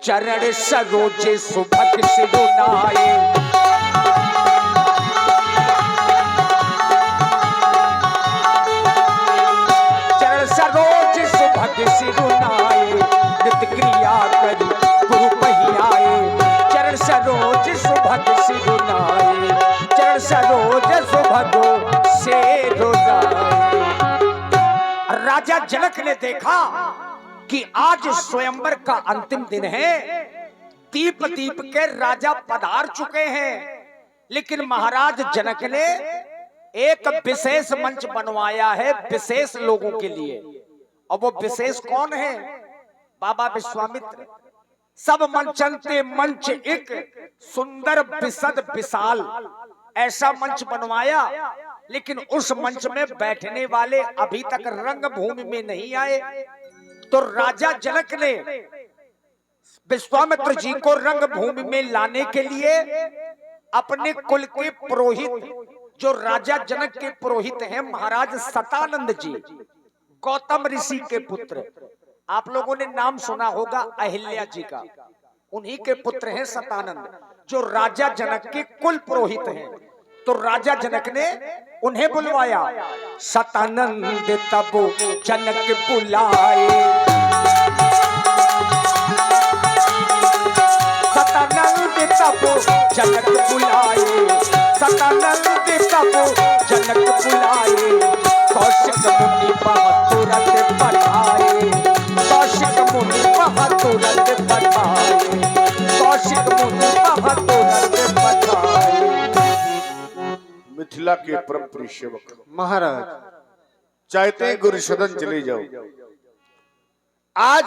चरण सरोज सुभग सिरुनाए। चरण सरोज सुभग सिरुनाए, नित क्रिया करी गुरु पहियाए। चरण सरोज सुभग सिरुनाए, चरण सरोज सुभग सिरुनाए। राजा जनक ने देखा कि आज स्वयंवर का अंतिम दिन है, दीप दीप के राजा पधार चुके हैं, लेकिन महाराज जनक ने एक विशेष मंच बनवाया है विशेष लोगों के लिए। और वो विशेष कौन है? बाबा विश्वामित्र। सब मंचनते मंच एक सुंदर विशद विशाल, ऐसा मंच बनवाया, लेकिन उस मंच में बैठने वाले अभी तक रंगभूमि में नहीं आए। तो राजा जनक ने विश्वामित्र जी को रंगभूमि में लाने के लिए अपने कुल के पुरोहित, जो राजा जनक के पुरोहित हैं महाराज सतानंद जी, गौतम ऋषि के पुत्र, आप लोगों ने नाम सुना होगा अहिल्या जी का, उन्हीं के पुत्र हैं सतानंद, जो राजा जनक के कुल पुरोहित हैं। तो राजा जनक ने उन्हें बुलवाया। सतानंद तब जनक बुलाए, सतानंद तब जनक बुलाए, सतानंद तब जनक बुलाए। कौशिक मुनि तुरंत पठाए, कौशिक मुनि तुरंत पठाए, कौशिक मुनि तुरंत पठाए। मिथिला के परम प्रिय सेवक महाराज चाहते हैं गुरु सदन चले जाओ। आज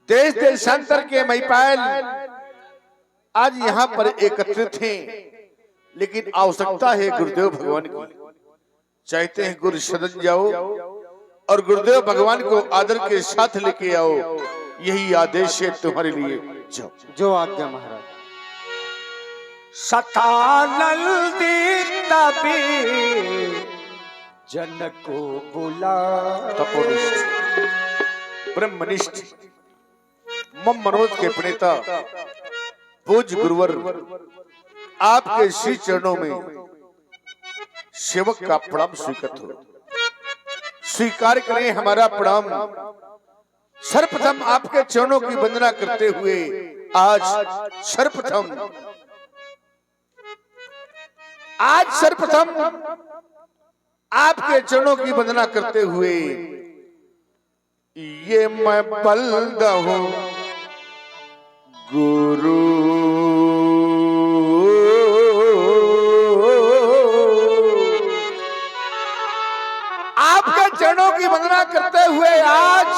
देश देशांतर के महिपाल आज यहाँ पर एकत्रित हैं, लेकिन आवश्यकता है गुरुदेव भगवान की। चाहते हैं गुरु सदन जाओ और गुरुदेव भगवान को आदर के साथ लेके आओ, यही आदेश है तुम्हारे लिए। जाओ। जो आज्ञा महाराज। सतानंद तबे जनक को बुला, तपोनिष्ठ ब्रह्मनिष्ठ मम मनोरथ के प्रणेता पूज्य गुरुवर आपके श्री चरणों में सेवक का प्रणाम स्वीकृत हो। स्वीकार करें हमारा प्रणाम। सर्वप्रथम आपके चरणों की वंदना करते हुए सर्वप्रथम आपके चरणों की वंदना करते हुए ये मैं बल्द हूं गुरु, आपके चरणों की वंदना करते हुए आज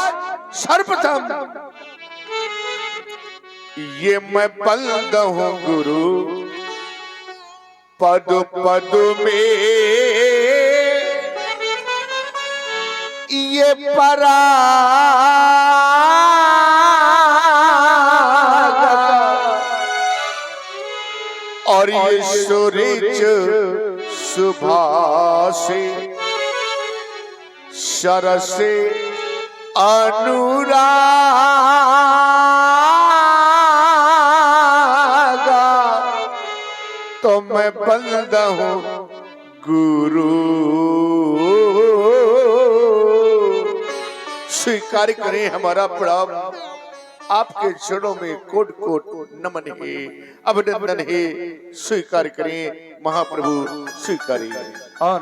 सर्वप्रथम ये मैं बल्द हूं गुरु, पद पद में ये पराग और ये सूरज सुबह से सरस अनुराग, तो मैं बंद हूं गुरु। स्वीकार करें हमारा प्रणाम। आपके चरणों में कोट कोट नमन है, अभिनंदन है। स्वीकार करें महाप्रभु, स्वीकार। और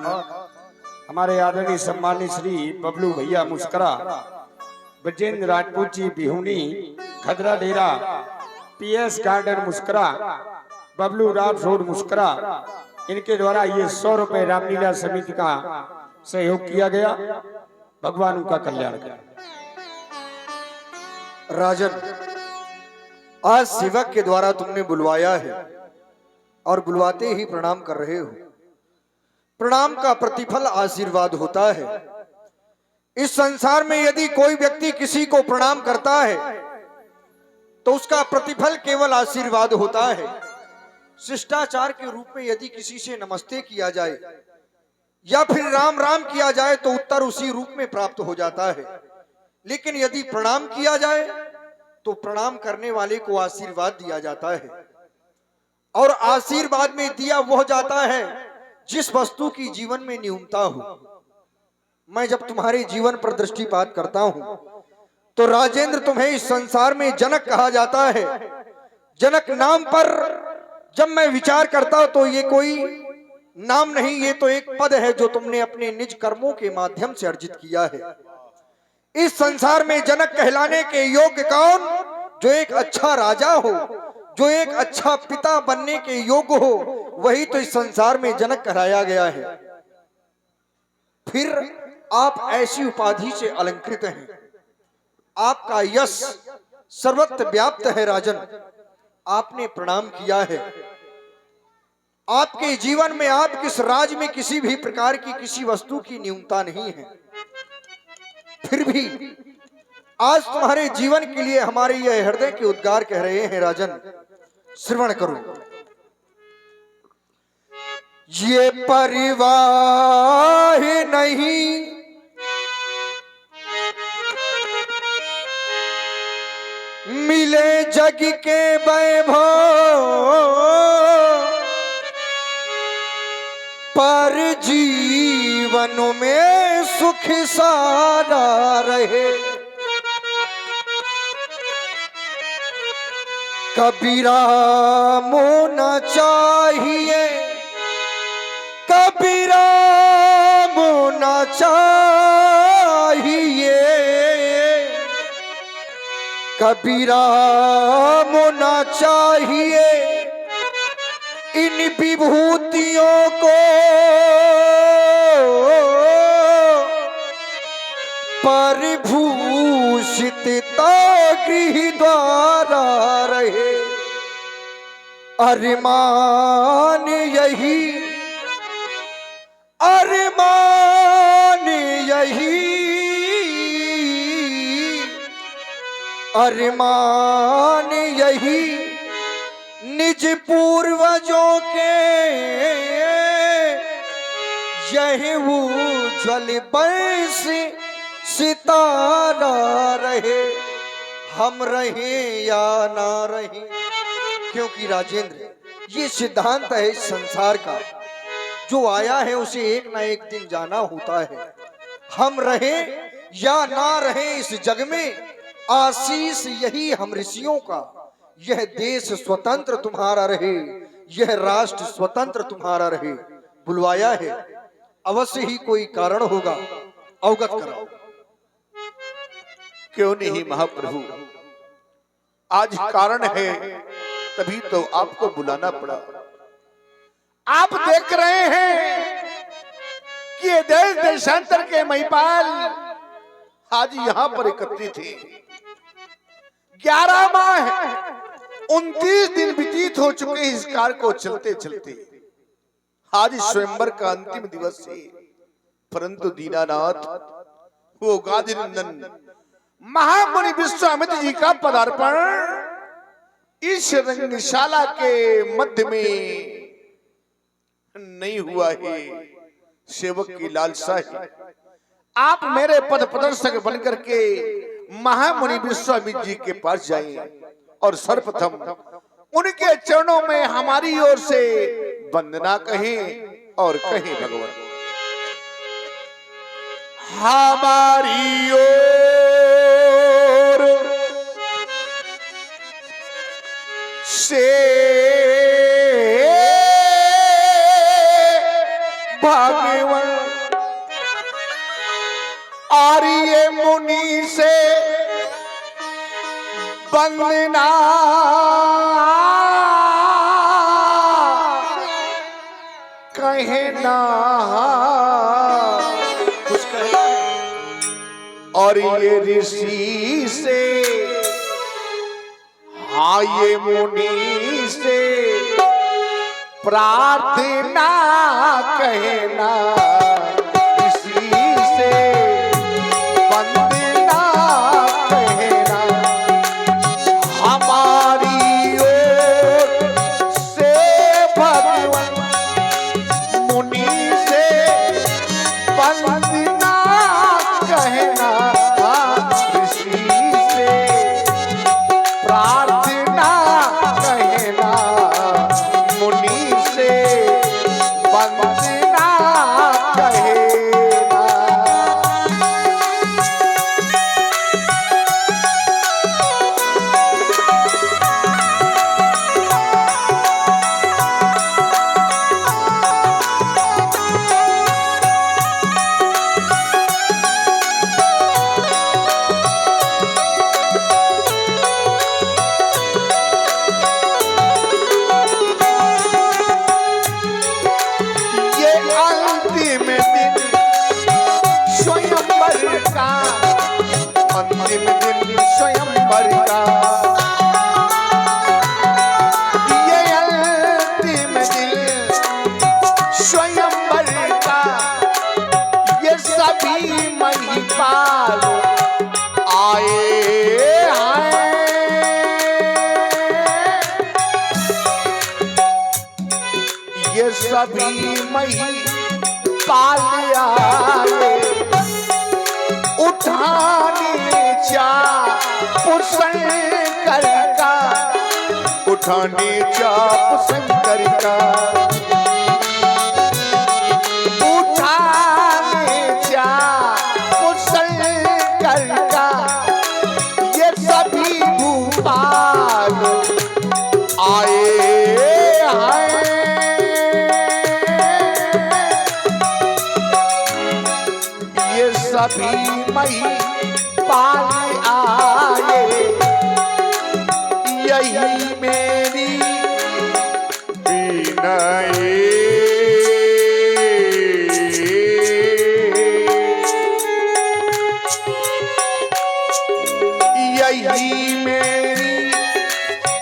हमारे आदरणीय सम्मानित श्री बबलू भैया मुस्करा, ब्रजेंद्र राजपूत जी बिहुनी, खदरा डेरा, पीएस गार्डन मुस्करा, बबलू राज रोड मुस्करा, इनके द्वारा ये 100 रुपए रामलीला समिति का सहयोग किया गया। भगवान उनका कल्याण करे। राजन, आज सेवक के द्वारा तुमने बुलवाया है और बुलवाते ही प्रणाम कर रहे हो। प्रणाम का प्रतिफल आशीर्वाद होता है। इस संसार में यदि कोई व्यक्ति किसी को प्रणाम करता है तो उसका प्रतिफल केवल आशीर्वाद होता है। शिष्टाचार के रूप में यदि किसी से नमस्ते किया जाए या फिर राम राम किया जाए तो उत्तर उसी रूप में प्राप्त हो जाता है। लेकिन यदि प्रणाम किया जाए तो प्रणाम करने वाले को आशीर्वाद दिया जाता है, और आशीर्वाद में दिया वह जाता है जिस वस्तु की जीवन में न्यूनता हो। मैं जब तुम्हारे जीवन पर दृष्टिपात करता हूं तो राजेंद्र तुम्हें इस संसार में जनक कहा जाता है। जनक नाम पर जब मैं विचार करता हूं तो ये कोई नाम नहीं, ये तो एक पद है जो तुमने अपने निज कर्मों के माध्यम से अर्जित किया है। इस संसार में जनक कहलाने के योग्य कौन? जो एक अच्छा राजा हो, जो एक अच्छा पिता बनने के योग्य हो, वही तो इस संसार में जनक कहलाया गया है। फिर आप ऐसी उपाधि से अलंकृत हैं, आपका यश सर्वत्र व्याप्त है। राजन, आपने प्रणाम किया है। आपके जीवन में, आपके इस राज में किसी भी प्रकार की किसी वस्तु की न्यूनता नहीं है। फिर भी आज तुम्हारे जीवन के लिए हमारे यह हृदय के उद्गार कह रहे हैं। राजन, श्रवण करो। ये परिवाह नहीं मिले जग के वैभव, पर जीवन में सुख सारा रहे। कबीरा मोना चाहिए, कबीरा मोना चाहिए, कबीरा मोना चाहिए इन विभूतियों को, परिभूषित गृह द्वारा रहे। अरमान यही, अरमान यही, अरमान यही निज पूर्वजों के, यही उज्ज्वल बंश सितारा रहे। हम रहे या ना रहे, क्योंकि राजेंद्र ये सिद्धांत है इस संसार का, जो आया है उसे एक ना एक दिन जाना होता है। हम रहे या ना रहे इस जग में, आशीष यही हम ऋषियों का। यह देश स्वतंत्र तुम्हारा रहे, यह राष्ट्र स्वतंत्र तुम्हारा रहे। बुलवाया है, अवश्य ही कोई कारण होगा, अवगत कराओ। क्यों नहीं महाप्रभु, आज कारण है तभी तो आपको बुलाना पड़ा। आप देख रहे हैं कि ये देश देशांतर के महिपाल आज यहाँ पर एकत्रित थे। 11 माह 29 दिन व्यतीत हो चुके इस कार्य को चलते चलते। आज स्वयंवर का अंतिम दिवस है, परंतु दीनानाथ वो गादिनंदन महामुनि विश्वामित्र जी का पदार्पण इस रंगशाला के मध्य में नहीं हुआ है। सेवक की लालसा है, आप मेरे पद प्रदर्शक बनकर के महामुनि विश्वामित्र जी के पास जाएं और सर्वप्रथम उनके चरणों में हमारी ओर से वंदना कहें और कहें भगवान हमारी ओर से भगवान आर्य मुनि से वंदना कहना कुछ कहे। और ये ऋषि से, हाँ ये मुनि से प्रार्थना कहना, ऋषि से वंदना कहना, हमारी ओर से भगवान मुनि से वंदना कहना, ऋषि से सभी मही पाल आए उठाने चाप शंकर का उठाने चाप शंकर का उठाने चाप शंकर का ये सभी भूपाल आए ये सभी मही पाल आए यही मेरी विनय यही मेरी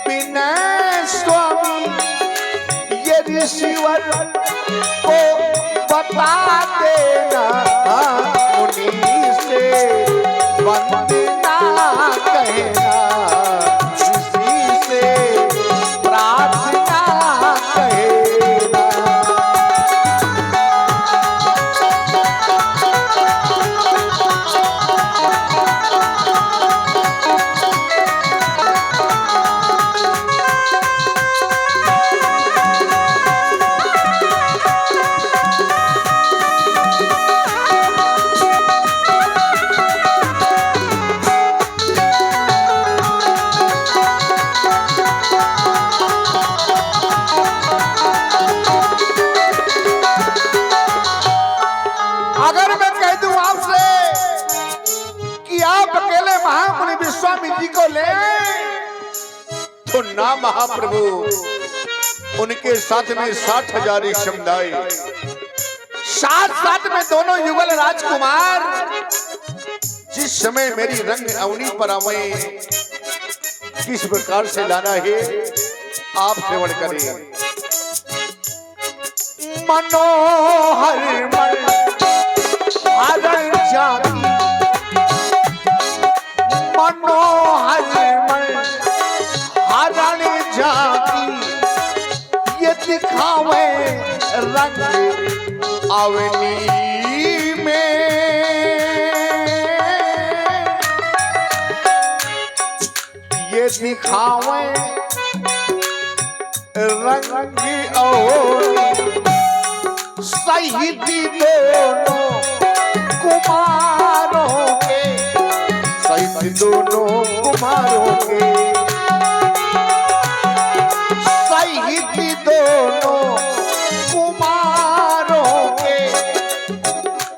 विनय स्वामी ये ऋषिवर को बता देना मुनि से वंदना कहना ऋषि से प्रार्थना कहना अगर मैं कह दूं आपसे कि आप अकेले महामुनि विश्वामित्र जी को ले तो ना महाप्रभु उनके साथ में 60,000 समुदाय साथ साथ में दोनों युगल राजकुमार जिस समय मेरी रंग अवनी पर आवे किस प्रकार से लाना है आप श्रवण करें। मनोहर मन हरण जाती मनोहर मन हरण जाती ये दिखावे रंग अवनी में ये दिखावे रंग अवनी सही दोनों कुमारों के सहित दोनों कुमारों के सहित दोनों कुमारों के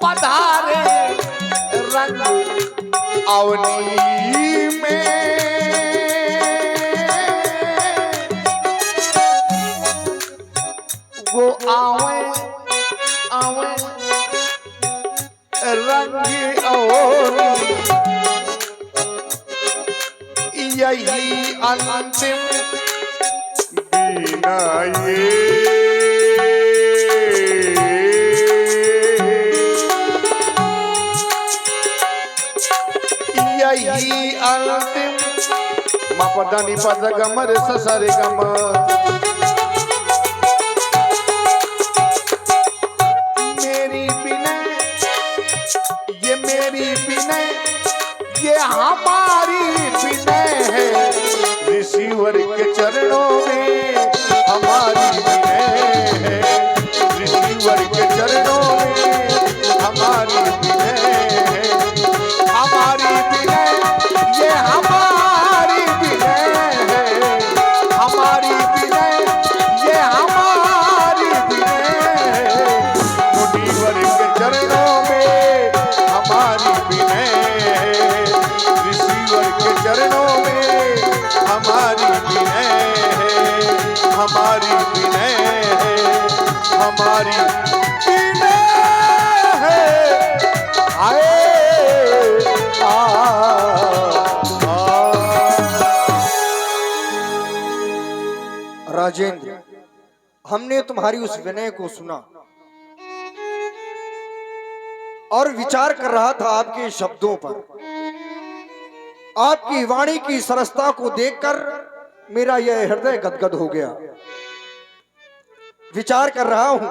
पधारे रंग अवनी में वो आवे आवे रंग अवनी यही अंतिम विनय यही अंतिम मपदानी पद गमर ससरे गम मेरी विनय ये हमारी विनय है ऋषिवर के चरणों में हमारी विनय है ऋषिवर के चरणों में हमारी विनय है हमारी विनय ये हमारी विनय है हमारी विनय ये हमारी विनय है मुनिवर के चरणों में हमारी विनय है ऋषिवर के चरणों में हमारी विनय है हमारी विनय है हमारी विनय है आए राजेंद्र, हमने तुम्हारी उस विनय को सुना और विचार कर रहा था आपके शब्दों पर। आपकी वाणी की सरसता को देखकर मेरा यह हृदय गदगद हो गया। विचार कर रहा हूं।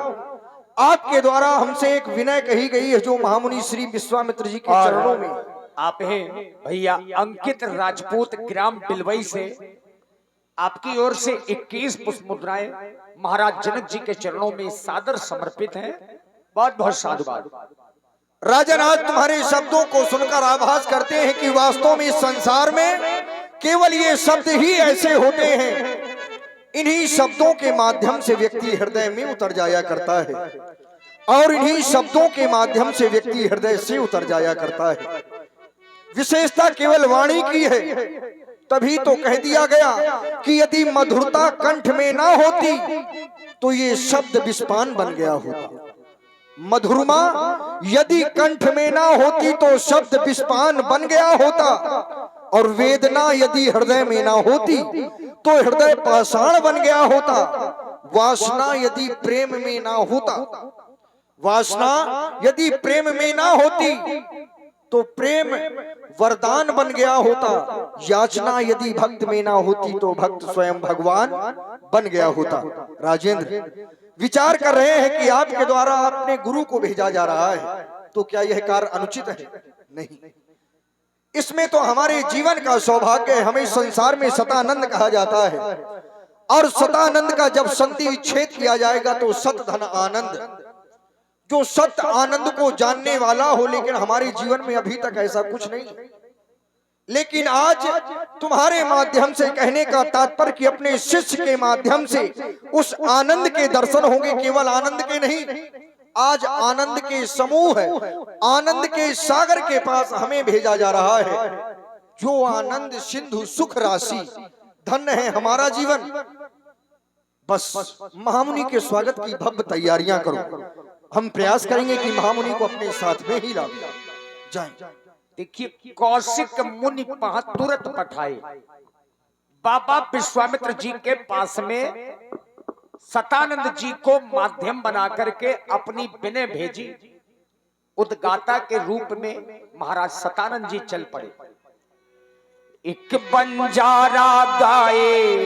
आपके द्वारा हमसे एक विनय कही गई है जो महामुनि श्री विश्वामित्र जी के चरणों में। आप हैं भैया अंकित राजपूत ग्राम बिलवई से, आपकी ओर से 21 पुष्प मुद्राएं महाराज जनक जी के चरणों में सादर समर्पित हैं। बहुत बहुत साधुवाद। राजन, आज तुम्हारे शब्दों को सुनकर आभास करते हैं कि वास्तव में इस संसार में केवल ये शब्द ही ऐसे होते हैं, इन्हीं शब्दों के माध्यम से व्यक्ति हृदय में उतर जाया करता है और इन्हीं शब्दों के माध्यम से व्यक्ति हृदय से उतर जाया करता है। विशेषता केवल वाणी की है, तभी तो कह दिया गया कि यदि मधुरता कंठ में ना होती तो ये शब्द विषपान बन गया होता। मधुरमा यदि कंठ में ना होती तो शब्द विषपान बन गया होता, और वेदना यदि हृदय में ना होती तो हृदय पाषाण बन गया होता। वासना यदि प्रेम में ना होता, वासना यदि प्रेम में ना होती तो प्रेम वरदान बन गया होता। याचना यदि भक्त में ना होती तो भक्त स्वयं भगवान बन गया होता। राजेंद्र, विचार कर रहे हैं कि आपके द्वारा अपने गुरु को भेजा जा रहा है, तो क्या यह कार्य अनुचित है? नहीं, इसमें तो हमारे जीवन का सौभाग्य है। हमें संसार में सतानंद कहा जाता है, और सतानंद का जब संधि विच्छेद किया जाएगा तो सत धन आनंद, जो सत्य आनंद को जानने वाला हो। लेकिन हमारे जीवन में अभी तक ऐसा कुछ नहीं। लेकिन आज तुम्हारे माध्यम से कहने का तात्पर्य कि अपने शिष्य के माध्यम से उस आनंद के दर्शन होंगे। केवल आनंद के नहीं, आज आनंद के समूह है, आनंद के सागर के पास हमें भेजा जा रहा है। जो आनंद सिंधु सुख राशि, धन्य है हमारा जीवन। बस महामुनि के स्वागत की भव्य तैयारियां करो। हम प्रयास करेंगे कि महामुनि को अपने साथ में ही ला जाएं। देखिए, कौशिक मुनि पहा तुरंत पठाए बाबा विश्वामित्र जी के पास में सतानंद जी को माध्यम बना करके अपनी विनय भेजी। उद्गाता के रूप में महाराज सतानंद जी चल पड़े। एक बंजारा गाए,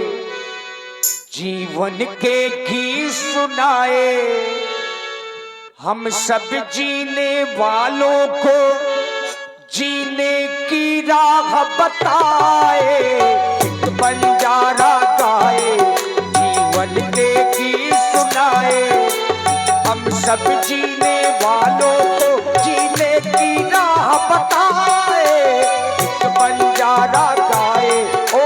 जीवन के गीत सुनाए, हम सब जीने वालों को जीने की राह बताए। एक बंजारा गाए, जीवन के गीत सुनाए, हम सब जीने वालों को जीने की राह बताए। एक बंजारा गाए, ओ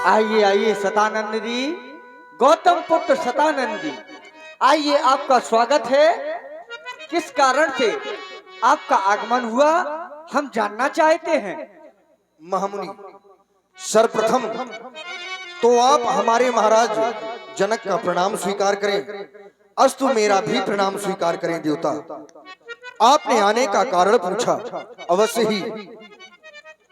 आइए आइए सतानंद जी, गौतम पुत्र सतानंद जी, आइए, आपका स्वागत है। किस कारण से आपका आगमन हुआ हम जानना चाहते हैं। महामुनि, सर्वप्रथम तो आप हमारे महाराज जनक का प्रणाम स्वीकार करें, अस्तु मेरा भी प्रणाम स्वीकार करें। देवता, आपने आने का कारण पूछा, अवश्य ही।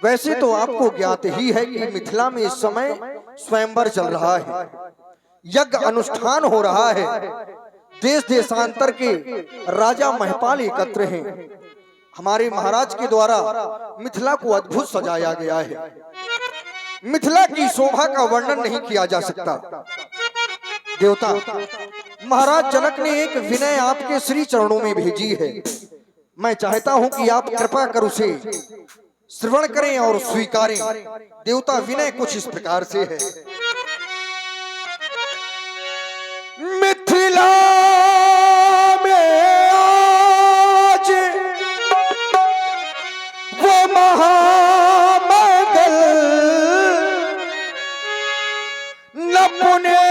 वैसे तो आपको ज्ञात ही है कि मिथिला में इस समय स्वयंवर चल रहा है, यज्ञ अनुष्ठान हो रहा है। देश देशांतर के राजा महपाल एकत्र हैं। हमारे महाराज के द्वारा मिथिला को अद्भुत सजाया गया है। मिथिला की शोभा का वर्णन नहीं किया जा सकता। देवता, महाराज जनक ने एक विनय आपके श्री चरणों में भेजी है। मैं चाहता हूं कि आप कृपा कर उसे श्रवण करें और स्वीकारें। देवता, विनय कुछ इस प्रकार से है। मिथिला में आज वो महामंगल, न पुणे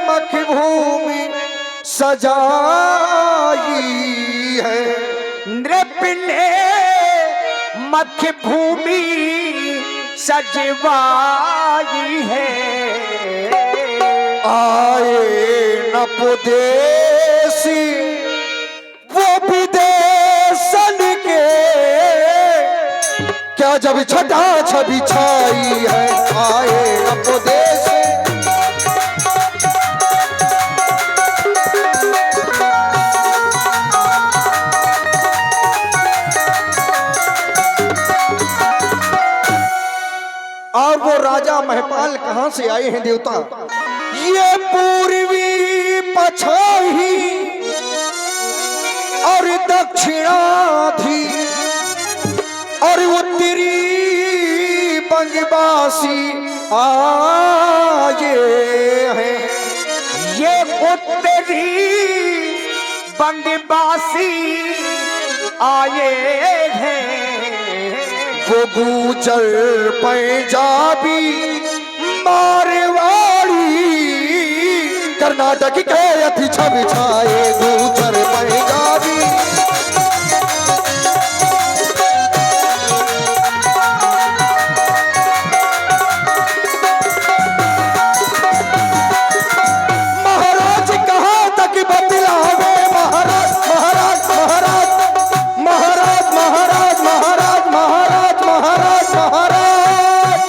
मख भूमि सजाई है। नृपने मख भूमि सजवाई है। आए न पुदेसी वो विदेशन के, जब छठा छवि छाई है, आए अपदेश। और वो राजा महपाल कहां से आए हैं देवता? ये पूर्वी पछाही और दक्षिणाधि और उत्तरी बंगवासी आए हैं। ये उत्तरी बंगवासी आए हैं। वो गुजर पंजाबी मारवाड़ी कर्नाटक के अति छवि छाए, गुजर पंजाबी। महाराज कहाँ तक बतलावे, महाराज महाराज महाराज महाराज महाराज महाराज महाराज महाराज महाराज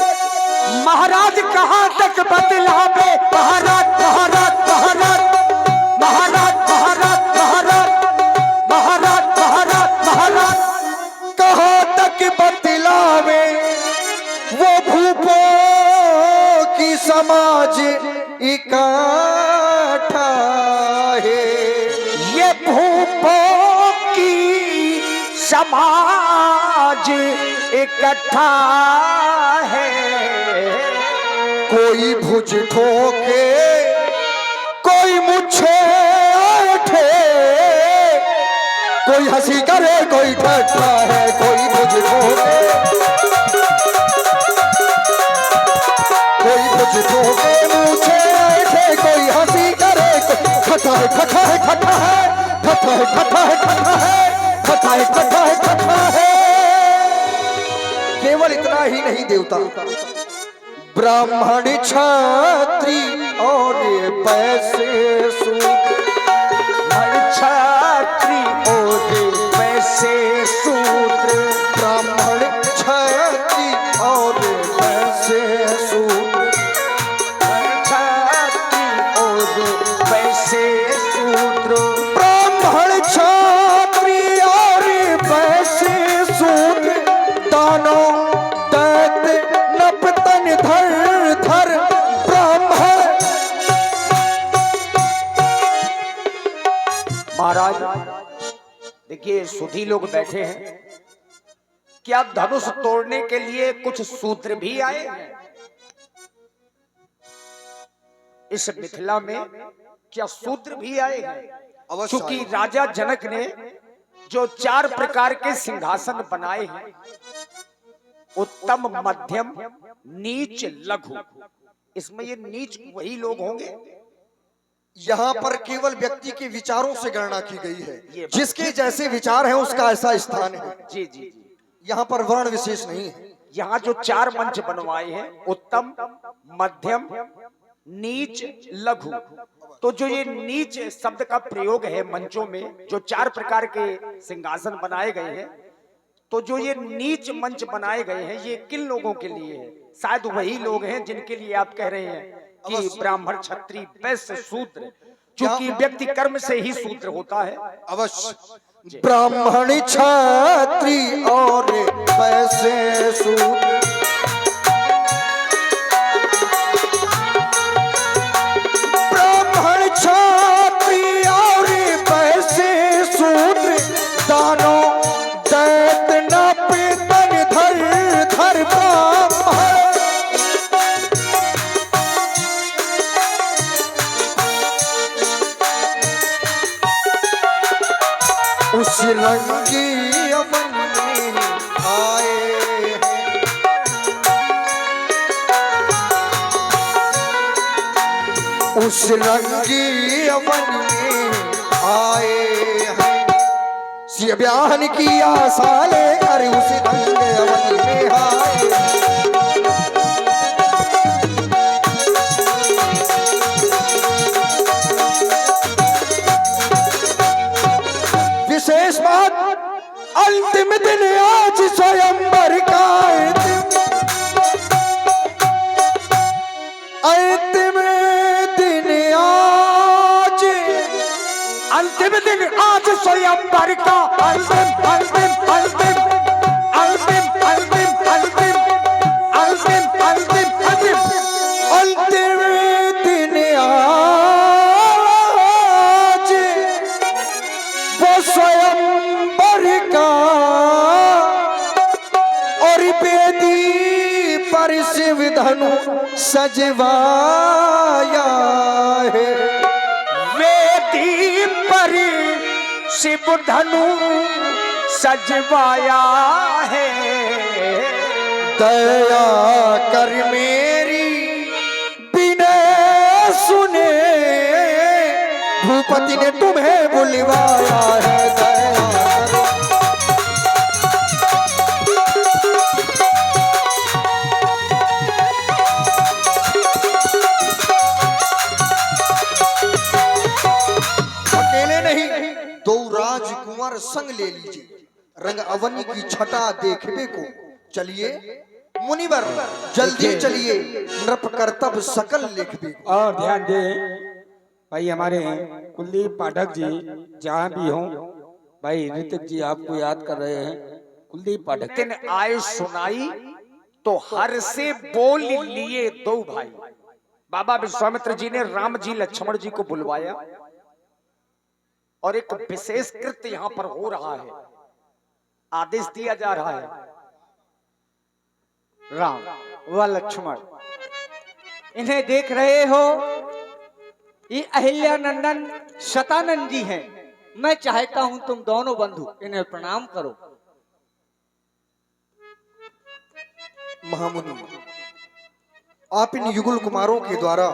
महाराज कहाँ तक बतलावे, महाराज महाराज महाराज महाराज महाराज महाराज महाराज महाराज महाराज कहाँ तक बतलावे वो भूपो की समाज इकट्ठा है। ये भूपों की समाज इकट्ठा है। कोई भुज ठोके, कोई मुझे ऐठे, कोई हंसी करे, कोई ठट्ठा है। कोई भुज ठोके, कोई भुज ठोके, मुझे ऐठे, कोई हंसी करे, खट्टा है खट्टा है खट्टा है, खट्टा है खट्टा है खट्टा है, खट्टा है खट्टा है खट्टा है। केवल इतना ही नहीं देवता, ब्राह्मण क्षत्रि और पैसे सूत्र, क्षत्रि और पैसे शूद्र, ब्राह्मण क्षत्रि और पैसे सूत्र, क्षत्रि और पैसे शूद्र, ब्राह्मण क्षत्रि और पैसे सूत्र, दानों दैत्य नपतन धर धर ब्राह्मण। महाराज देखिए सुधी लोग बैठे हैं, क्या धनुष तोड़ने के लिए कुछ सूत्र भी आए हैं? इस मिथिला में क्या सूत्र भी आए हैं? क्योंकि राजा जनक ने जो 4 प्रकार के सिंहासन बनाए हैं, उत्तम मध्यम नीच लघु, इसमें ये नीच वही लोग होंगे। यहाँ पर केवल व्यक्ति के विचारों से गणना की गई है, जिसके जैसे विचार हैं उसका ऐसा स्थान है। जी जी जी, यहाँ पर वर्ण विशेष नहीं है। यहाँ जो 4 मंच बनवाए हैं, उत्तम मध्यम नीच लघु, तो जो ये नीच शब्द का प्रयोग है मंचों में, जो 4 प्रकार के सिंहासन बनाए गए हैं, तो जो ये नीच मंच बनाए गए हैं ये किन लोगों के लिए है? शायद वही लोग हैं जिनके लिए आप कह रहे हैं कि ब्राह्मण क्षत्रिय वैश्य शूद्र, क्योंकि व्यक्ति कर्म से ही शूद्र होता है। अवश्य ब्राह्मण क्षत्रि और पैसे सूत्र, ब्राह्मण क्षत्रि और पैसे सूत्र, दानों दैत्य नपतन धर धर ब्राह्मण। उस रंगी अमन में आए हैं, उस रंगी अमन में आए हैं। सिय ब्याहन की आशा लेकर उस रंग अमन में आए। विशेष बात, अंतिम दिन आज स्वयंवर का अंतिम दिन आज स्वयंवर का अंतिम अंतिम अंतिम अंतिम अंतिम अंतिम अंतिम अंतिम अंतिम अंतिम दिन आज वो स्वयंवर का और बेदी पर शिव धनु सजवाया है। वेदी पर शिव धनु सजवाया है। दया कर मेरी बिना सुने भूपति ने तुम्हें बुलवाया है। दया करो। अकेले नहीं, दो राजकुमार संग ले लीजिए, रंग अवनी की छटा देखने को चलिए। मुनिवर जल्दी चलिए, नृप कर्तव्य सकल लिखबे। और ध्यान दे भाई, हमारे कुलदीप पाठक जी जहाँ भी हों, भाई ऋतिक जी आपको याद कर रहे हैं। कुलदीप पाठक दिन आए सुनाई तो हर से बोल लिए दो भाई। बाबा विश्वामित्र जी ने राम जी लक्ष्मण जी को बुलवाया और एक विशेष कृत्य यहाँ पर हो रहा है। आदेश दिया जा रहा है, राम व लक्ष्मण, इन्हें देख रहे हो, ये अहिल्या नंदन शतानंद जी हैं। मैं चाहता हूं तुम दोनों बंधु इन्हें प्रणाम करो। महामुनि, आप इन युगल कुमारों के द्वारा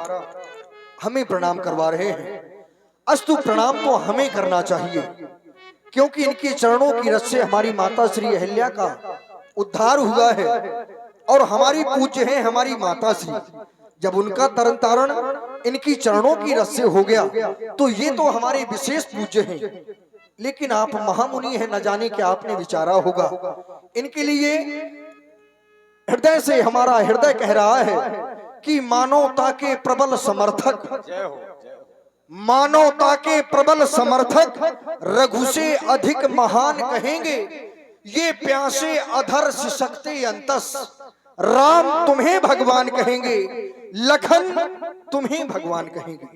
हमें प्रणाम करवा रहे हैं। अस्तु, प्रणाम तो हमें करना चाहिए, क्योंकि इनके चरणों की रस से हमारी माता श्री अहिल्या का उद्धार हुआ है और हमारी पूज्य है हमारी माता श्री। जब उनका तरन तारण इनकी चरणों की रस से हो गया तो ये तो हमारे विशेष पूज्य हैं। लेकिन आप महामुनि हैं, न जाने क्या आपने विचारा होगा। इनके लिए हृदय से हमारा हृदय कह रहा है कि मानवता के प्रबल समर्थक, मानवता के प्रबल समर्थक रघु से अधिक महान कहेंगे। ये प्यासे अधर सिसकते अंतस, राम तुम्हें भगवान कहेंगे, लखन तुम्हें भगवान कहेंगे।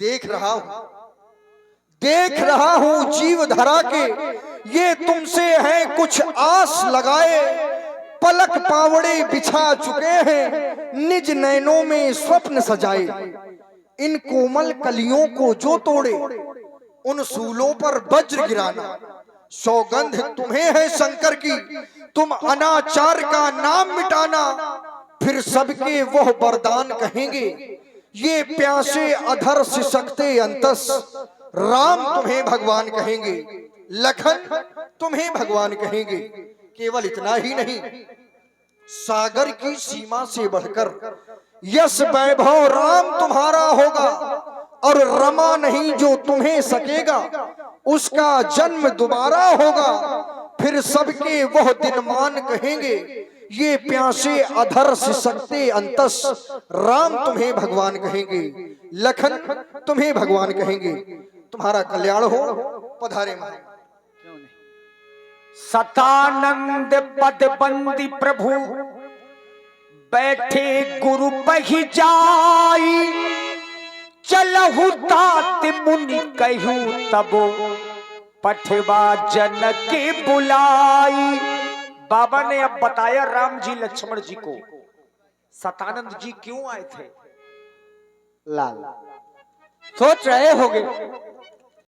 देख रहा हूं जीव धरा के, ये तुमसे है कुछ आस लगाए। पलक पावड़े बिछा चुके हैं, निज नैनों में स्वप्न सजाए। इन कोमल कलियों को जो तोड़े, उन सूलों पर वज्र गिराना। सौगंध तुम्हें है शंकर की, तुम अनाचार का नाम मिटाना। फिर सबके वह वरदान कहेंगे, ये प्यासे अधर सिसकते अंतस। राम तुम्हें भगवान कहेंगे, लखन तुम्हें भगवान कहेंगे। केवल इतना ही नहीं, सागर की सीमा से बढ़कर यश वैभव राम तुम्हारा होगा, और रमा नहीं जो तुम्हें सकेगा, उसका जन्म दोबारा होगा। फिर सबके वह दिन मान कहेंगे, ये प्यासे अधर सिसकते अंतस। राम तुम्हें भगवान कहेंगे, लखन तुम्हें भगवान कहेंगे। तुम्हारा कल्याण हो, पधारे महाराज। सतानंद पद बंदी प्रभु बैठे गुरु बहि जाई। चलहु तात मुनि कहूं तबो, पठवा जन के बुलाई। बाबा ने अब बताया राम जी लक्ष्मण जी को, सतानंद जी क्यों आए थे। लाल सोच रहे होगे